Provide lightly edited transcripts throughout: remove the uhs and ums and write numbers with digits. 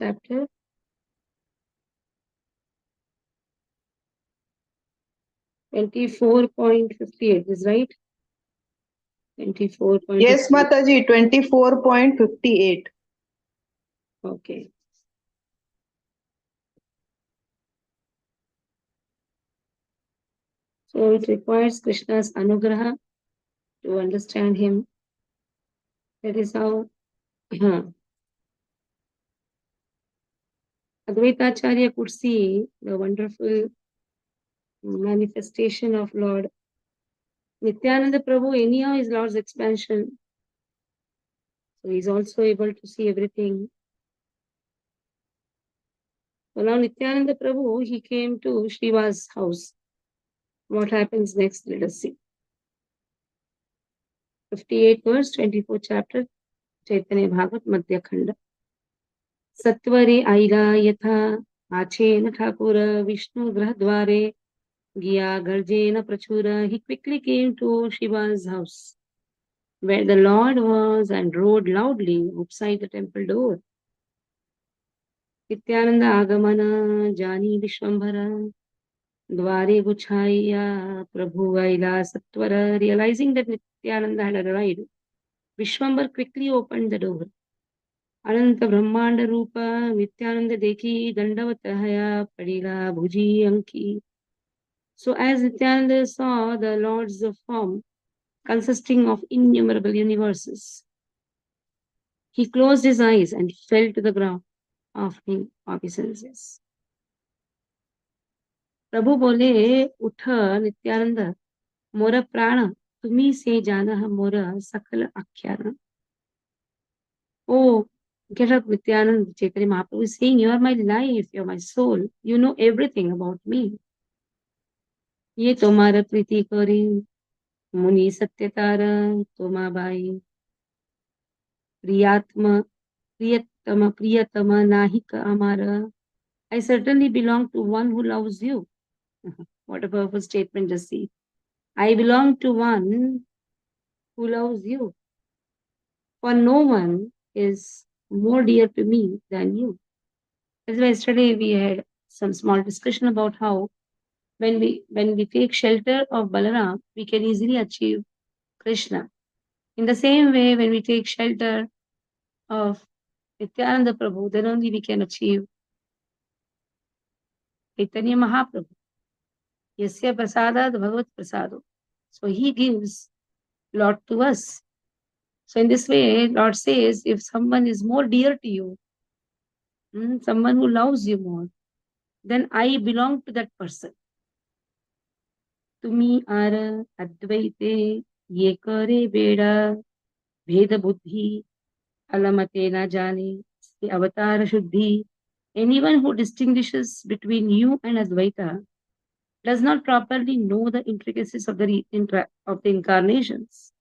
chapter 24.58 is right? 24.58. Yes, Mataji, 24.58. Okay. So it requires Krishna's anugraha to understand him. That is how Advaitacharya could see the wonderful manifestation of Lord Nityananda Prabhu. Anyhow is Lord's expansion. So he's also able to see everything. So now Nityananda Prabhu, he came to Shiva's house. What happens next? Let us see. 58 verse, 24 chapter, Chaitanya Bhagavat, Madhya Khand. Satvare aila yatha achena Thakura Vishnu Grahadware Giya Garjena Prachura. He quickly came to Shiva's house, where the Lord was, and rode loudly outside the temple door. Nityananda Agamana Jani Vishwambhara Dware Guchaya Prabhu Vaila Satvara. Realizing that Nityananda had arrived, Vishwambar quickly opened the door. Ananta Brahmanda Rupa Nityananda Dekhi Dandavatahaya Padila Bhuji Anki. So as Nityananda saw the Lord's form consisting of innumerable universes, he closed his eyes and fell to the ground, offering obeisances. प्रभु बोले, उठ नित्यानंद, मोर प्राण तुम्ही से जाना मोर सकल आख्यान. Oh, get up, Nityanand. Chaitanya Mahaprabhu is saying, you are my life, you are my soul. You know everything about me. ये तुम्हारा प्रीति करी मुनि सत्यतार तोमाबाई प्रियात्म प्रियतम नाहिक amara. I certainly belong to one who loves you. What a powerful statement, just see. I belong to one who loves you. For no one is more dear to me than you. That's why yesterday we had some small discussion about how when we take shelter of Balaram, we can easily achieve Krishna. In the same way, when we take shelter of Nityananda Prabhu, then only we can achieve Chaitanya Mahaprabhu. Yasya prasadat bhagavat prasado. So he gives Lord to us. So in this way, Lord says, if someone is more dear to you, someone who loves you more, then I belong to that person. Tumi ara advaite ye kare beda bheda buddhi alamate na jane avatar shuddhi. Anyone who distinguishes between you and Advaita does not properly know the intricacies of the incarnations.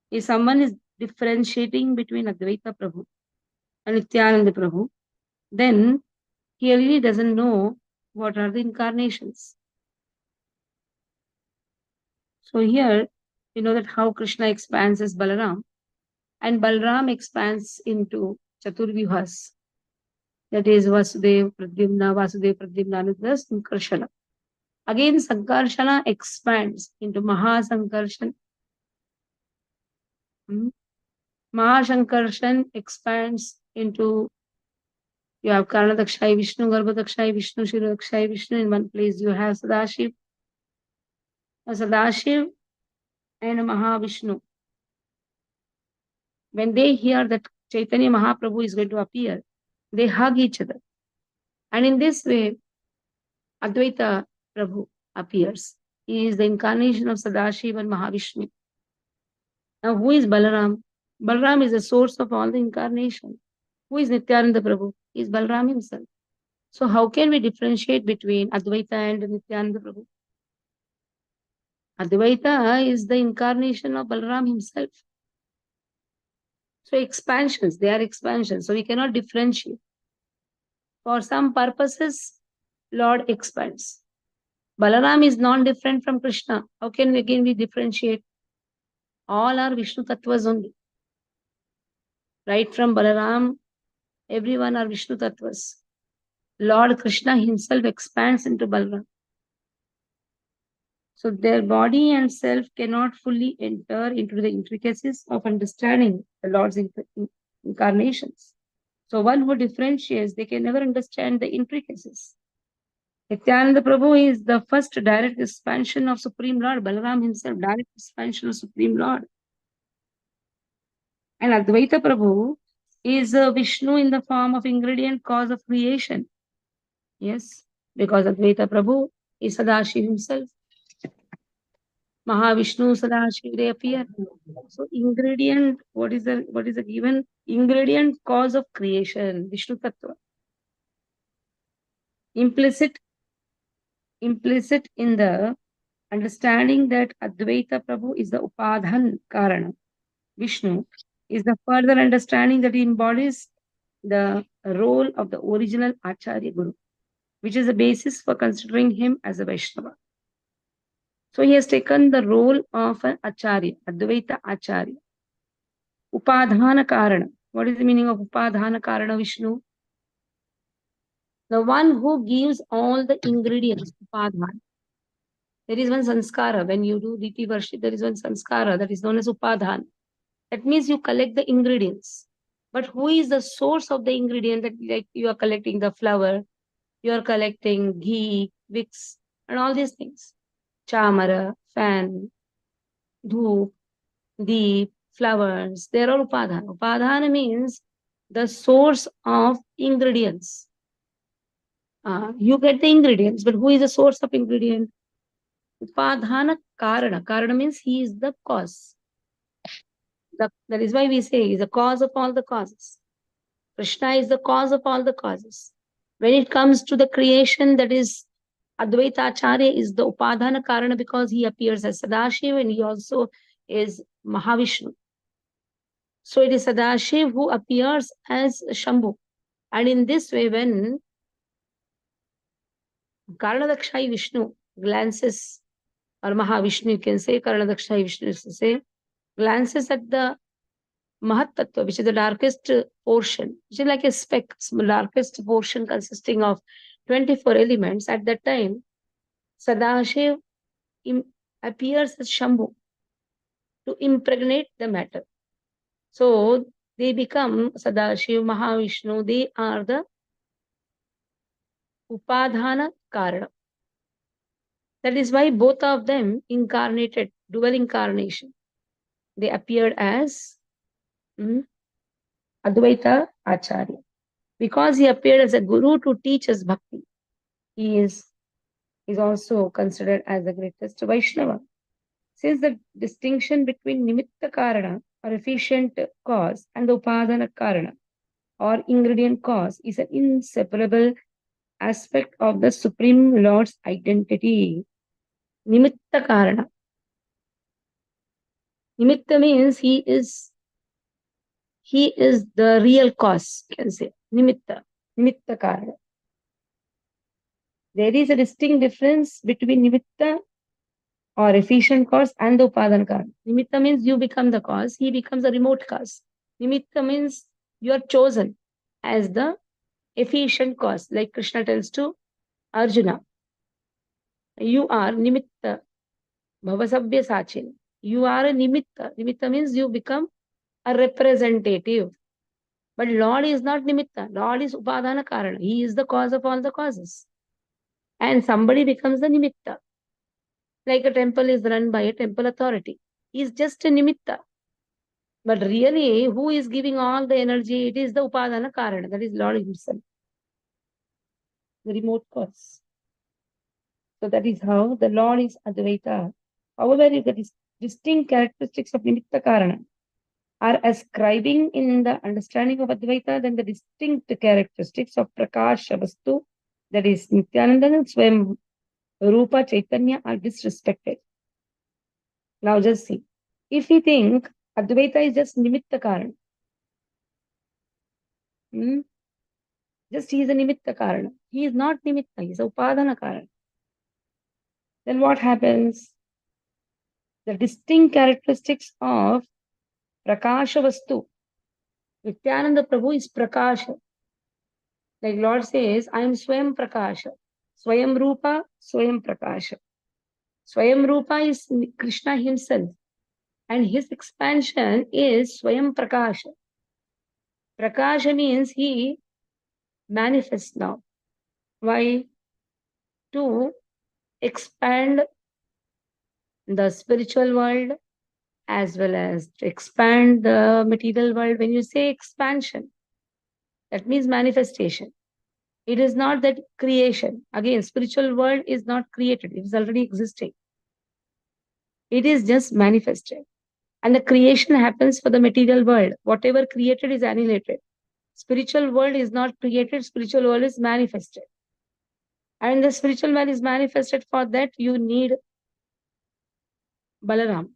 If someone is differentiating between Advaita Prabhu and Nityananda Prabhu, then he really doesn't know what are the incarnations. So here, you know that how Krishna expands as Balaram, and Balaram expands into Chaturvyuhas. That is Vasudev, Pradyumna, plus Sankarshana. Again, Sankarshana expands into Mahasankarshan. Mahasankarshan expands into, you have Karanadakshay Vishnu, Garbhadakshay Vishnu, Shirodakshay Vishnu. In one place you have Sadashiv, and Mahavishnu. When they hear that Chaitanya Mahaprabhu is going to appear, they hug each other. And in this way, Advaita Prabhu appears. He is the incarnation of Sadashiv and Mahavishnu. Now, who is Balaram? Balaram is the source of all the incarnation. Who is Nityananda Prabhu? He is Balaram himself. So how can we differentiate between Advaita and Nityananda Prabhu? Advaita is the incarnation of Balaram himself. So expansions, they are expansions. So we cannot differentiate. For some purposes, Lord expands. Balaram is non-different from Krishna. How can we again differentiate? All are Vishnu Tattvas only. Right from Balaram Everyone are Vishnu Tattvas. Lord Krishna himself expands into Balaram. So their body and self cannot fully enter into the intricacies of understanding the Lord's incarnations. So one who differentiates, they can never understand the intricacies. Nityananda Prabhu is the first direct expansion of Supreme Lord. Balaram himself, direct expansion of Supreme Lord. And Advaita Prabhu is Vishnu in the form of ingredient cause of creation. Yes, because Advaita Prabhu is Sadashiv himself. Mahavishnu, Sadashiv, they appear. So ingredient, what is the given? Ingredient cause of creation, Vishnu Tattva. Implicit in the understanding that Advaita Prabhu is the Upadhan Karana. Vishnu is the further understanding that he embodies the role of the original Acharya Guru, which is the basis for considering him as a Vaishnava. So he has taken the role of an Acharya, Advaita Acharya. Upadhana Karana. What is the meaning of Upadhana Karana Vishnu? The one who gives all the ingredients, Upadhana. There is one sanskara. When you do Diti worship, there is one sanskara that is known as Upadhana. That means you collect the ingredients. But who is the source of the ingredient that, like, you are collecting the flour, you are collecting ghee, wicks, and all these things. Chamara, fan, dhoop, deep, flowers, they are all upadhana. Upadhana means the source of ingredients. You get the ingredients, but who is the source of ingredient? Upadhana karana. Karana means he is the cause. That is why we say he is the cause of all the causes. Krishna is the cause of all the causes. When it comes to the creation, that is Advaita Acharya is the Upadhana Karana because he appears as Sadashiv and he also is Mahavishnu. So it is Sadashiv who appears as Shambhu. And in this way, when Karanadakshai Vishnu glances, or Mahavishnu, you can say, Karanadakshai Vishnu is to say, glances at the Mahat Tattva, which is the darkest portion, which is like a speck, darkest portion consisting of 24 elements. At that time, Sadashiv appears as Shambhu to impregnate the matter. So they become Sadashiv, Mahavishnu, they are the Upadhana Karana. That is why both of them incarnated, dual incarnation. They appeared as Advaita Acharya. Because he appeared as a guru to teach us bhakti, he is also considered as the greatest Vaishnava. Since the distinction between Nimitta Karana, or efficient cause, and the Upadana Karana, or ingredient cause, is an inseparable aspect of the Supreme Lord's identity. Nimitta Karana. Nimitta means he is the real cause, you can say. Nimitta Karana. There is a distinct difference between Nimitta or efficient cause and the Upadana Karana. Nimitta means you become the cause, he becomes a remote cause. Nimitta means you are chosen as the efficient cause, like Krishna tells to Arjuna. You are Nimitta, Bhavasabhya Sachin. You are a Nimitta. Nimitta means you become a representative. But Lord is not Nimitta. Lord is Upadana Karana. He is the cause of all the causes. And somebody becomes the Nimitta. Like a temple is run by a temple authority. He is just a Nimitta. But really, who is giving all the energy? It is the Upadana Karana. That is Lord himself. The remote cause. So that is how the Lord is Advaita. However, if the distinct characteristics of Nimitta Karana are ascribing in the understanding of Advaita, then the distinct characteristics of Prakasha Vastu, that is Nityananda and Swam Rupa Chaitanya, are disrespected. Now just see. If we think Advaita is just Nimitta Karana, just he is a Nimitta Karana. He is not Nimitta, he is a Upadana Karana. Then what happens? The distinct characteristics of Prakasha Vastu. Nityananda Prabhu is Prakasha. Like Lord says, I am Swayam Prakasha. Swayam Rupa, Swayam Prakasha. Swayam Rupa is Krishna himself. And his expansion is Swayam Prakasha. Prakasha means he manifests now. Why? To expand the spiritual world as well as to expand the material world. When you say expansion, that means manifestation. It is not that creation. Again, spiritual world is not created. It is already existing. It is just manifested. And the creation happens for the material world. Whatever created is annihilated. Spiritual world is not created. Spiritual world is manifested. And the spiritual world is manifested. For that, you need Balaram.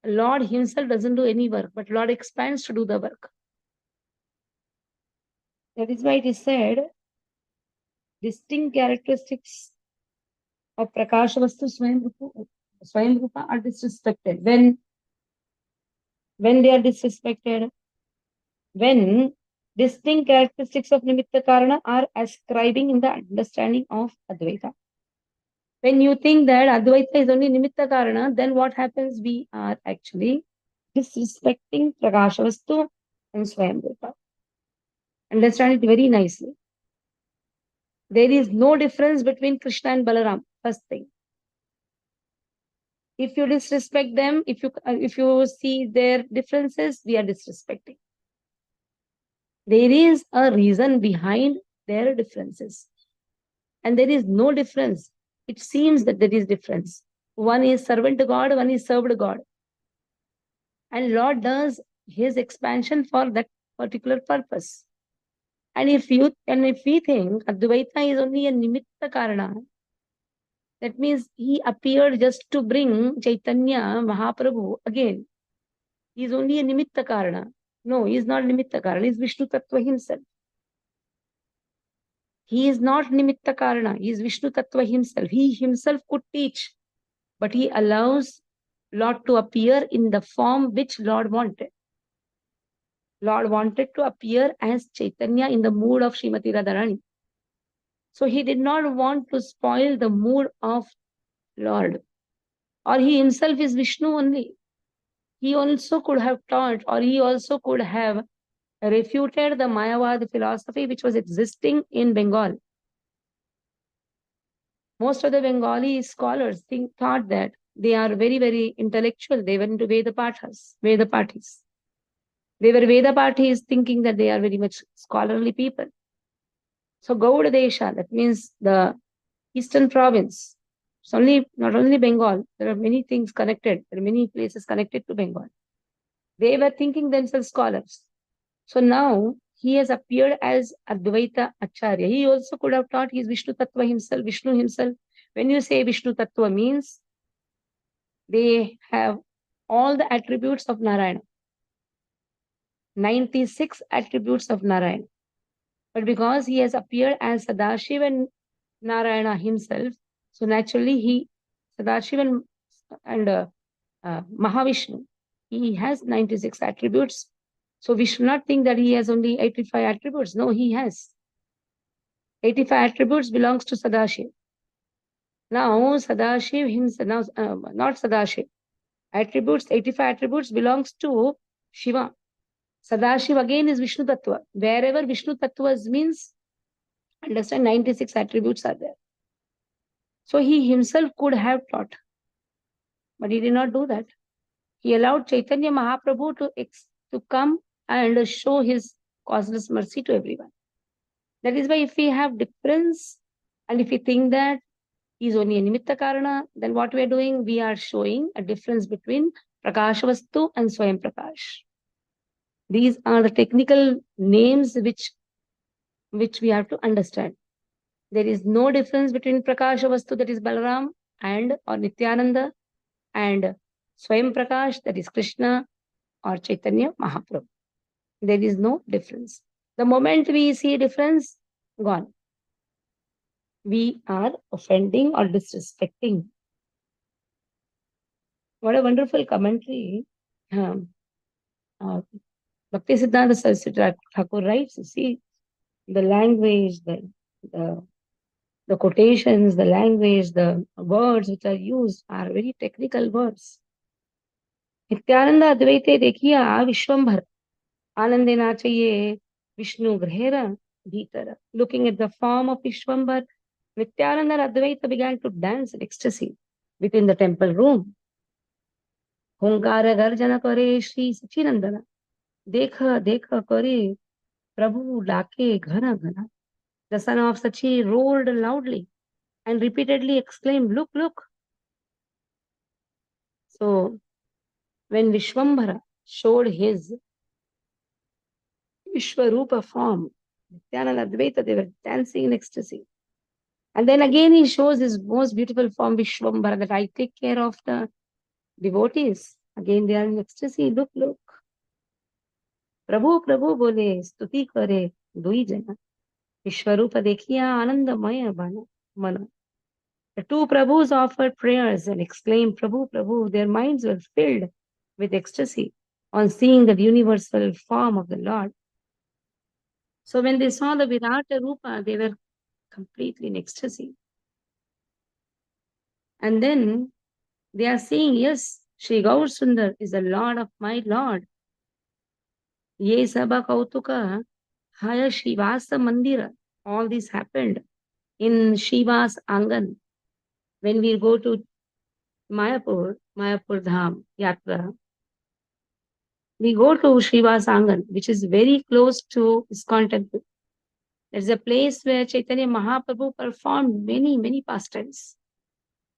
Lord himself doesn't do any work, but Lord expands to do the work. That is why it is said, distinct characteristics of Prakasha Vastu Swayam Rupa are disrespected. When they are disrespected, when distinct characteristics of Nimitta Karana are ascribing in the understanding of Advaita. When you think that Advaita is only Nimitta Karana, then what happens? We are actually disrespecting Prakasha Vastu and Swayam Rupa. Understand it very nicely. There is no difference between Krishna and Balaram, first thing. If you disrespect them, if you see their differences, we are disrespecting. There is a reason behind their differences. And there is no difference. It seems that there is difference. One is servant to God, one is served God. And Lord does his expansion for that particular purpose. And if we think Advaita is only a nimitta karana, that means he appeared just to bring Chaitanya Mahaprabhu again. He is only a nimitta karana. No, he is not nimitta karana. He is Vishnu Tattva himself. He is not nimitta karana. He is Vishnu Tattva himself. He himself could teach, but he allows Lord to appear in the form which Lord wanted. Lord wanted to appear as Chaitanya in the mood of Srimati Radharani. So he did not want to spoil the mood of Lord. Or he himself is Vishnu only. He also could have taught, or he also could have refuted the Mayavad philosophy which was existing in Bengal. Most of the Bengali scholars thought that they are very, very intellectual. They went to Veda Pathis. They were Veda Pathis thinking that they are very much scholarly people. So Gauda Desha, that means the eastern province, it's not only Bengal, there are many things connected. There are many places connected to Bengal. They were thinking themselves scholars. So now he has appeared as Advaita Acharya. He also could have taught he is Vishnu Tattva himself, Vishnu himself. When you say Vishnu Tattva means they have all the attributes of Narayana. 96 attributes of Narayana. But because he has appeared as Sadashiv and Narayana himself, so naturally Sadashiv and Mahavishnu, he has 96 attributes. So we should not think that he has only 85 attributes. No, he has. 85 attributes belongs to Sadashiv. Now, Sadashiv himself, not Sadashiv. 85 attributes belongs to Shiva. Sadashiv again is Vishnu Tattva. Wherever Vishnu Tattva means, understand 96 attributes are there. So he himself could have taught, but he did not do that. He allowed Chaitanya Mahaprabhu to come and show his causeless mercy to everyone. That is why if we have difference and if we think that he is only a nimitta karana, then what we are doing, we are showing a difference between Prakasha Vastu and Swayam Prakash. These are the technical names which we have to understand. There is no difference between Prakasha Vastu, that is Balaram, or Nityananda, and Swayam Prakash, that is Krishna or Chaitanya Mahaprabhu. There is no difference. The moment we see difference, gone. We are offending or disrespecting. What a wonderful commentary. Bhakti Siddhanta Saraswati Thakur writes, you see, the language, the quotations, the language, the words which are used are very technical words. Nityanand अद्वैते देखिए विश्वंभर आनंदेना चाहिए विष्णु ग्रहेर भीतर. Looking at the form of Vishwambar, Nityananda and Advaita began to dance in ecstasy within the temple room. Hunkara garjana kare Shri Sachinandana. Dekha dekha kare Prabhu lake ghana ghana. The son of Sachi roared loudly and repeatedly exclaimed, "Look, look." So, when Vishwambara showed his Vishwarupa form, Nityananda and Advaita, they were dancing in ecstasy. And then again he shows his most beautiful form, Vishwambara, that I take care of the devotees. Again they are in ecstasy. Look, look. Prabhu, Prabhu bole, stuti kare, dui jana. Vishwarupa dekhiya, anandamaya bana, mana. The two Prabhus offered prayers and exclaimed, Prabhu, Prabhu. Their minds were filled with ecstasy on seeing the universal form of the Lord. So when they saw the Virata Rupa, they were completely in ecstasy. And then they are saying, yes, Shri Gaur Sundar is the Lord of my Lord. Ye Sabha Kautuka Haya Shivasa Mandira. All this happened in Shiva's Angan. When we go to Mayapur Dham Yatra, we go to Shiva's Angan, which is very close to ISKCON temple. There's a place where Chaitanya Mahaprabhu performed many, many pastimes.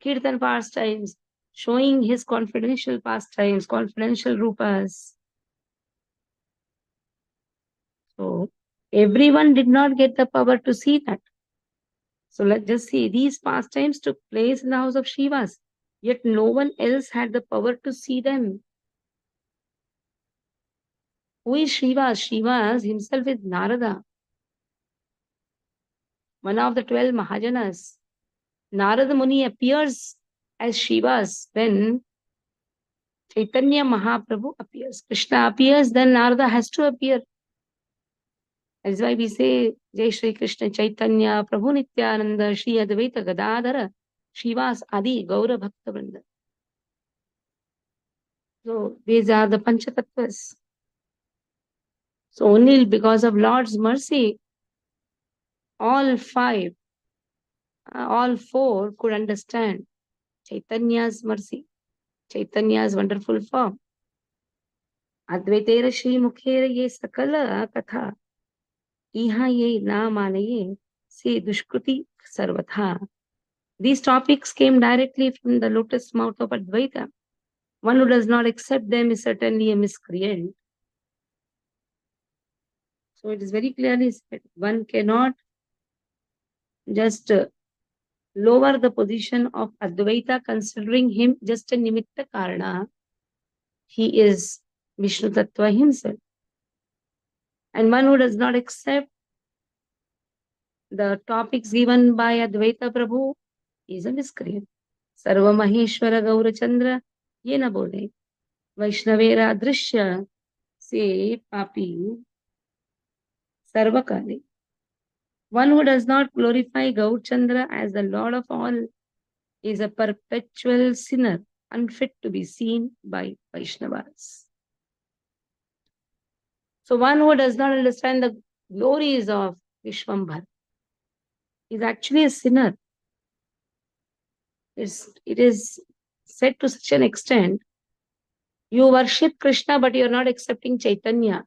Kirtan pastimes, showing his confidential pastimes, confidential rupas. So everyone did not get the power to see that. So let's just see, these pastimes took place in the house of Shivas, yet no one else had the power to see them. Who is Shivas? Shivas himself is Narada, one of the 12 Mahajanas. Narada Muni appears as Shivas when Chaitanya Mahaprabhu appears. Krishna appears, then Narada has to appear. That is why we say Jai Shri Krishna Chaitanya Prabhu Nityananda Shri Advaita Gadadhara Shivas Adi Gaura Bhakta Vrinda. So these are the Panchatattvas. So only because of Lord's mercy, all four could understand Chaitanya's mercy, Chaitanya's wonderful form. Advaitera Shri Mukhera ye sakala katha, iha ye na manaye se dushkruti sarvatha. These topics came directly from the lotus mouth of Advaita. One who does not accept them is certainly a miscreant. So it is very clearly said, one cannot just lower the position of Advaita considering him just a nimitta karana. He is Vishnu Tattva himself. And one who does not accept the topics given by Advaita Prabhu is a miscreant. Sarva Maheshwara Gaurachandra Yena Bole Vaishnavera Drishya Se Papi Sarvakali. One who does not glorify Gaurchandra as the Lord of all is a perpetual sinner, unfit to be seen by Vaishnavas. So one who does not understand the glories of Vishwambhar is actually a sinner. It is said to such an extent, you worship Krishna but you are not accepting Chaitanya.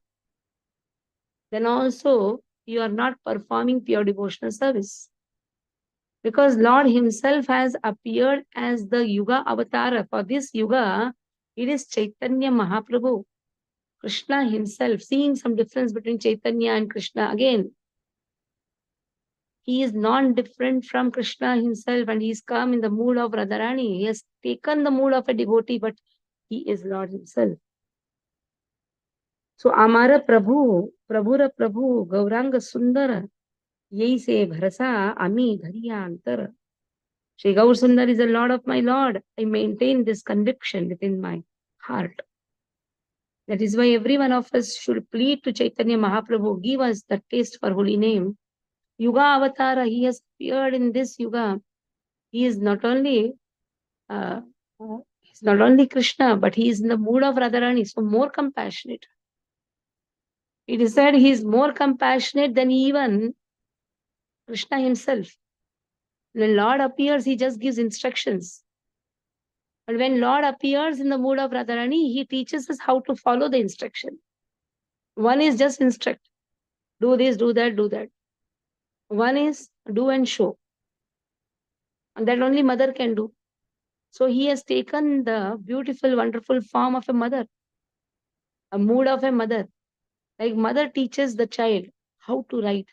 Then also you are not performing pure devotional service. Because Lord himself has appeared as the Yuga Avatara. For this Yuga, it is Chaitanya Mahaprabhu. Krishna himself, seeing some difference between Chaitanya and Krishna again. He is non-different from Krishna himself and he is come in the mood of Radharani. He has taken the mood of a devotee, but he is Lord himself. So, Amara Prabhu, Prabhura Prabhu, Gauranga Sundara, Yei se bharasa ami dhariya antara. Shri Gaur Sundar is the Lord of my Lord. I maintain this conviction within my heart. That is why every one of us should plead to Chaitanya Mahaprabhu, give us the taste for holy name Yuga Avatara, he has appeared in this Yuga. He is not only he's not only Krishna, but he is in the mood of Radharani, so more compassionate. It is said he is more compassionate than even Krishna himself. When Lord appears, he just gives instructions. But when Lord appears in the mood of Radharani, he teaches us how to follow the instruction. One is just instruct. Do this, do that, do that. One is do and show. And that only mother can do. So he has taken the beautiful, wonderful form of a mother, a mood of a mother. Like mother teaches the child how to write.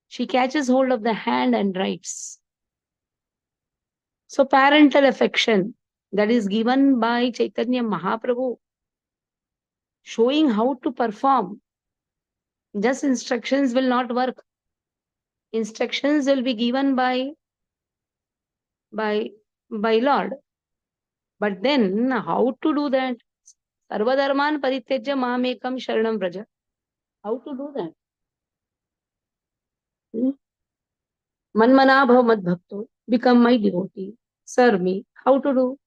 She catches hold of the hand and writes. So parental affection that is given by Chaitanya Mahaprabhu, showing how to perform. Just instructions will not work. Instructions will be given by Lord. But then how to do that? Sarvadharman parityajya mamekam sharanam vraja. How to do that? Manmana bhav mad bhakto. Become my devotee. Serve me. How to do?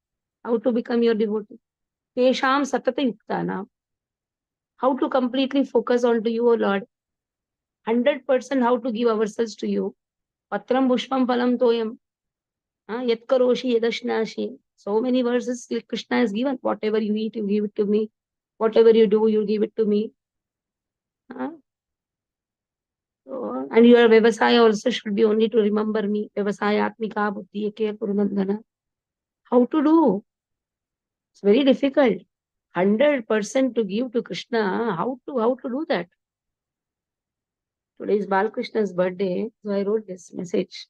How to become your devotee? Tesham satata yuktanam. How to completely focus on to you, O Lord. 100% how to give ourselves to you. Patram pushpam phalam toyam. Yat karoshi yadashnashi. So many verses Krishna has given. Whatever you eat, you give it to me. Whatever you do, you give it to me. So, and your Vyavasaya also should be only to remember me. Vyavasaya Atmika Buddhi Eke Purunandana. How to do? It's very difficult. 100% to give to Krishna. How to do that? Today is Balakrishna's birthday, so I wrote this message.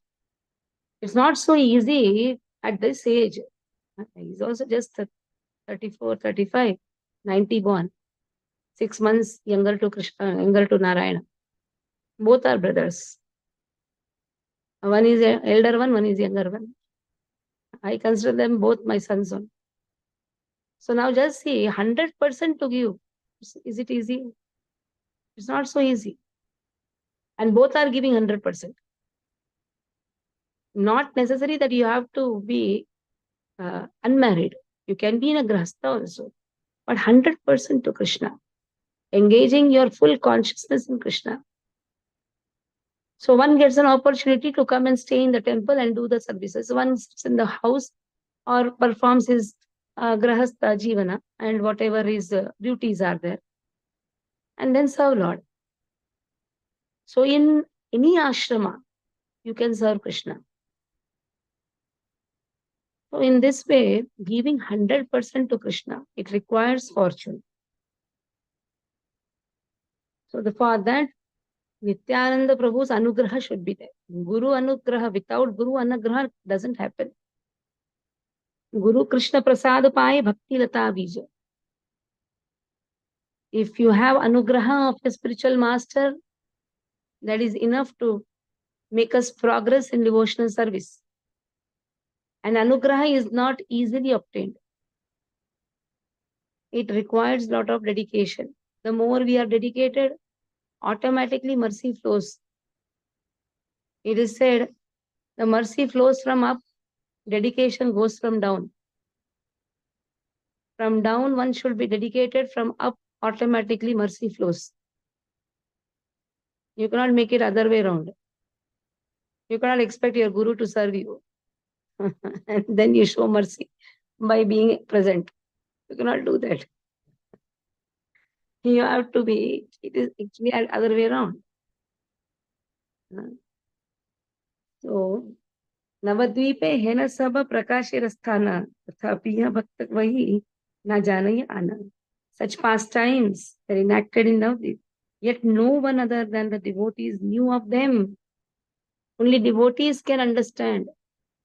It's not so easy at this age. He's also just 34, 35, 90 born. 6 months younger to Krishna, younger to Narayana. Both are brothers. One is elder one is younger one. I consider them both my sons on. So now just see 100% to give. Is it easy? It's not so easy. And both are giving 100%. Not necessary that you have to be unmarried. You can be in a grahastha also. But 100% to Krishna. Engaging your full consciousness in Krishna. So one gets an opportunity to come and stay in the temple and do the services. One sits in the house or performs his grahastha jivana and whatever his duties are there. And then serve Lord. So in any ashrama, you can serve Krishna. So in this way, giving 100% to Krishna, it requires fortune. So for that, Nityananda Prabhu's anugraha should be there. Guru anugraha, without Guru anugraha doesn't happen. Guru Krishna Prasad Paye Bhakti Lata Bija. If you have anugraha of a spiritual master, that is enough to make us progress in devotional service. And anugraha is not easily obtained. It requires a lot of dedication. The more we are dedicated, automatically mercy flows. It is said, the mercy flows from up, dedication goes from down. From down, one should be dedicated. From up, automatically mercy flows. You cannot make it other way around. You cannot expect your guru to serve you. And then you show mercy by being present. You cannot do that. You have to be, it is actually other way around. So, नवद्वीपे हेन सब प्रकाशिरस्थान तथापि यह भक्त वही न जानय आना. Such pastimes are enacted in Navadvip, yet no one other than the devotees knew of them. Only devotees can understand,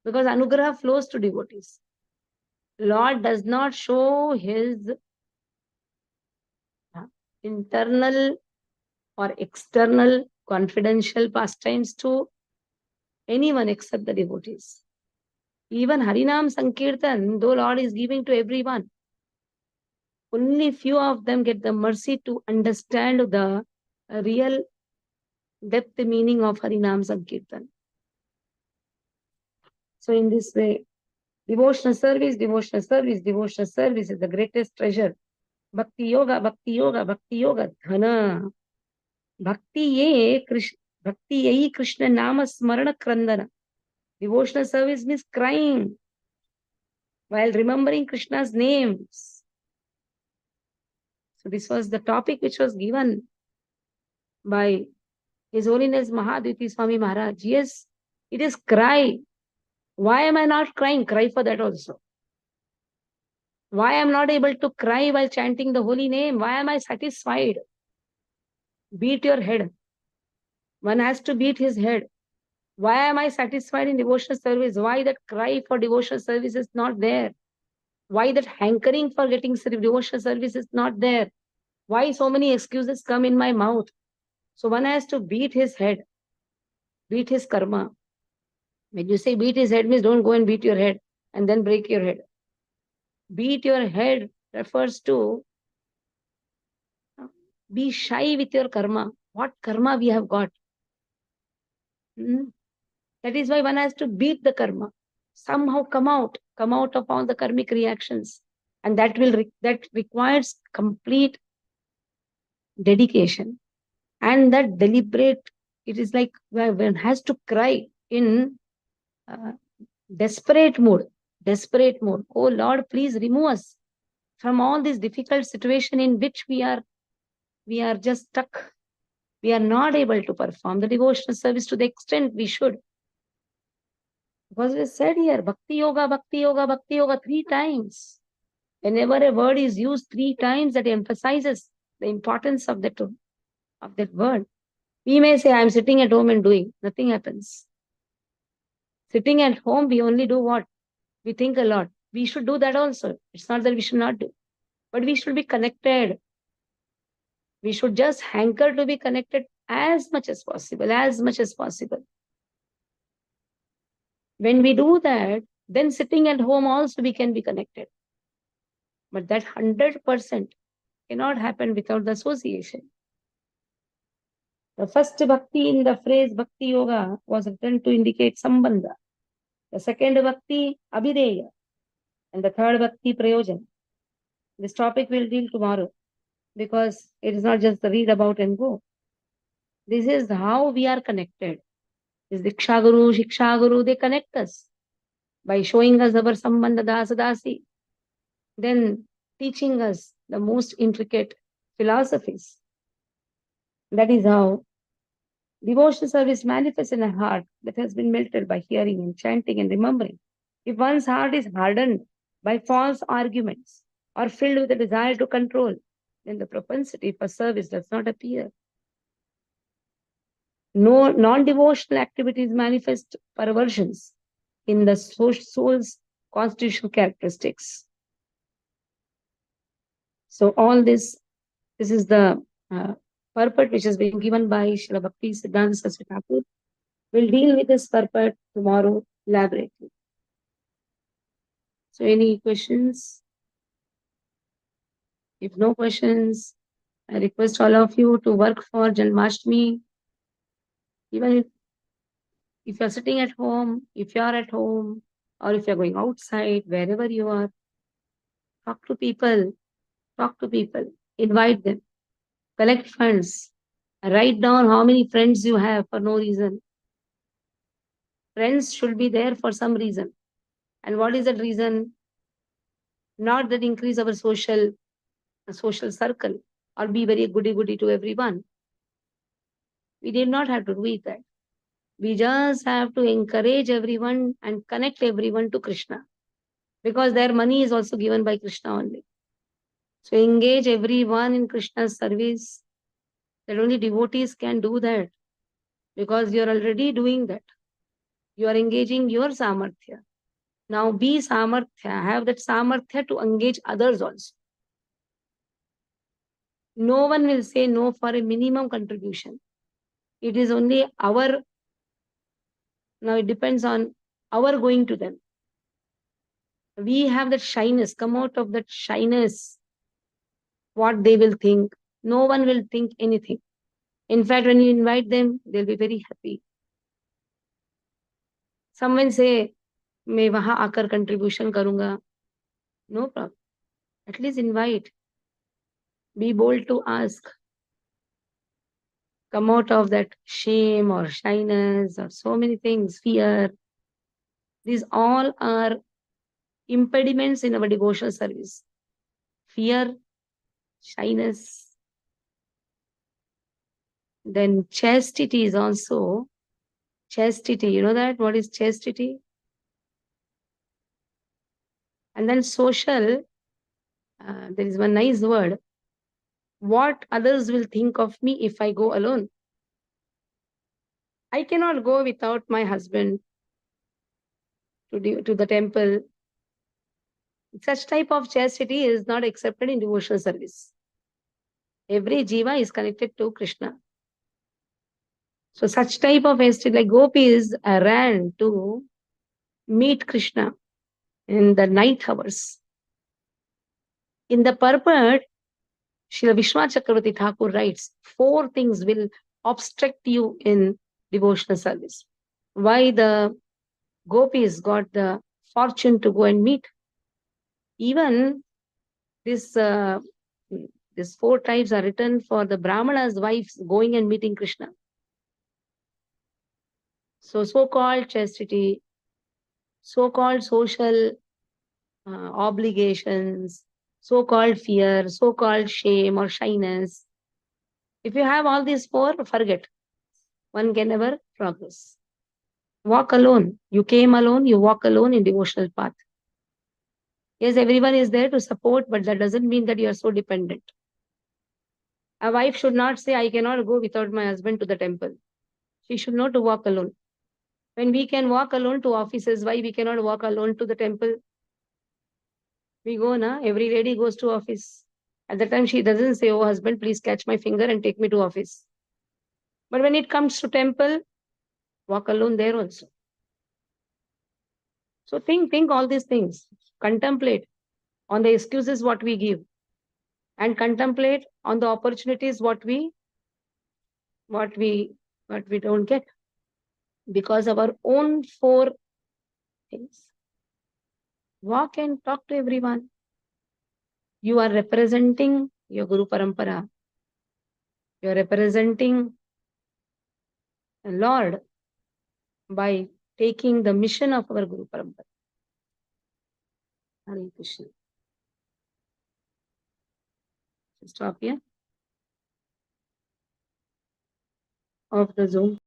because anugraha flows to devotees. Lord does not show his internal or external confidential pastimes to anyone except the devotees. Even Harinam Sankirtan, though Lord is giving to everyone, only few of them get the mercy to understand the real depth meaning of Harinam Sankirtan. So in this way, devotional service is the greatest treasure. Bhakti yoga, dhana. Bhakti ye Krishna nama smarana krandana. Devotional service means crying while remembering Krishna's names. So this was the topic which was given by His Holiness Mahadviti Swami Maharaj. Yes, it is cry. Why am I not crying? Cry for that also. Why am I not able to cry while chanting the holy name? Why am I satisfied? Beat your head. One has to beat his head. Why am I satisfied in devotional service? Why that cry for devotional service is not there? Why that hankering for getting devotional service is not there? Why so many excuses come in my mouth? So one has to beat his head, beat his karma. When you say beat his head means don't go and beat your head and then break your head. Beat your head refers to be shy with your karma. What karma we have got? That is why one has to beat the karma. Somehow come out of all the karmic reactions. And that requires complete dedication. And that deliberate, it is like one has to cry in desperate mode. Oh Lord, please remove us from all this difficult situation in which we are just stuck. We are not able to perform the devotional service to the extent we should. Because it is said here, Bhakti Yoga, 3 times. Whenever a word is used 3 times, that emphasizes the importance of that word. We may say, I am sitting at home and doing. Nothing happens. Sitting at home, we only do what? We think a lot. We should do that also. It's not that we should not do. But we should be connected. We should just hanker to be connected as much as possible. When we do that, then sitting at home also we can be connected. But that 100% cannot happen without the association. The first bhakti in the phrase Bhakti Yoga was written to indicate Sambandha. The second bhakti, Abhideya. And the third bhakti, Prayojan. This topic we'll deal tomorrow because it is not just the read about and go. This is how we are connected. This Diksha Guru, Shiksha Guru, they connect us by showing us our Sambandha Dasadasi, then teaching us the most intricate philosophies. That is how devotional service manifests in a heart that has been melted by hearing and chanting and remembering. If one's heart is hardened by false arguments or filled with a desire to control, then the propensity for service does not appear. No non-devotional activities manifest perversions in the soul's constitutional characteristics. So all this is the purport which has been given by Srila Bhakti Siddhanta Saraswati Thakur. We'll deal with this purport tomorrow elaborately. So any questions? If no questions, I request all of you to work for Janmashtami. Even if you're sitting at home, if you're at home, or if you're going outside, wherever you are, talk to people, invite them, collect funds, write down how many friends you have for no reason. Friends should be there for some reason. And what is that reason? Not that increase our social circle or be very goody to everyone. We did not have to do it that. We just have to encourage everyone and connect everyone to Krishna. Because their money is also given by Krishna only. So engage everyone in Krishna's service. That only devotees can do that. Because you are already doing that. You are engaging your samarthya. Now be samarthya. Have that samarthya to engage others also. No one will say no for a minimum contribution. It is only our, now it depends on our going to them. We have that shyness, come out of that shyness. What they will think. No one will think anything. In fact, when you invite them, they'll be very happy. Someone say, मैं वहां आकर contribution करूंगा. No problem. At least invite. Be bold to ask. Come out of that shame or shyness or so many things, fear. These all are impediments in our devotional service. Fear, shyness. Then chastity is also chastity. You know that? What is chastity? And then social, there is one nice word. What others will think of me if I go alone? I cannot go without my husband to the temple. Such type of chastity is not accepted in devotional service. Every jiva is connected to Krishna. So such type of chastity, like gopis ran to meet Krishna in the night hours. In the purport, Srila Vishwanath Chakravarti Thakur writes, 4 things will obstruct you in devotional service. Why the gopis got the fortune to go and meet? Even this 4 types are written for the Brahmana's wives going and meeting Krishna. So-called chastity, so-called social obligations, so-called fear, so-called shame or shyness. If you have all these 4, forget. One can never progress. Walk alone. You came alone, you walk alone in devotional path. Yes, everyone is there to support, but that doesn't mean that you are so dependent. A wife should not say, I cannot go without my husband to the temple. She should know to walk alone. When we can walk alone to offices, why we cannot walk alone to the temple? We go, na? Every lady goes to office. At that time, she doesn't say, oh, husband, please catch my finger and take me to office. But when it comes to temple, walk alone there also. So think all these things. Contemplate on the excuses what we give. And contemplate on the opportunities what we don't get. Because of our own 4 things. Walk and talk to everyone. You are representing your Guru Parampara. You are representing the Lord by taking the mission of our Guru Parampara. Hare Krishna. Stop here. Off the Zoom.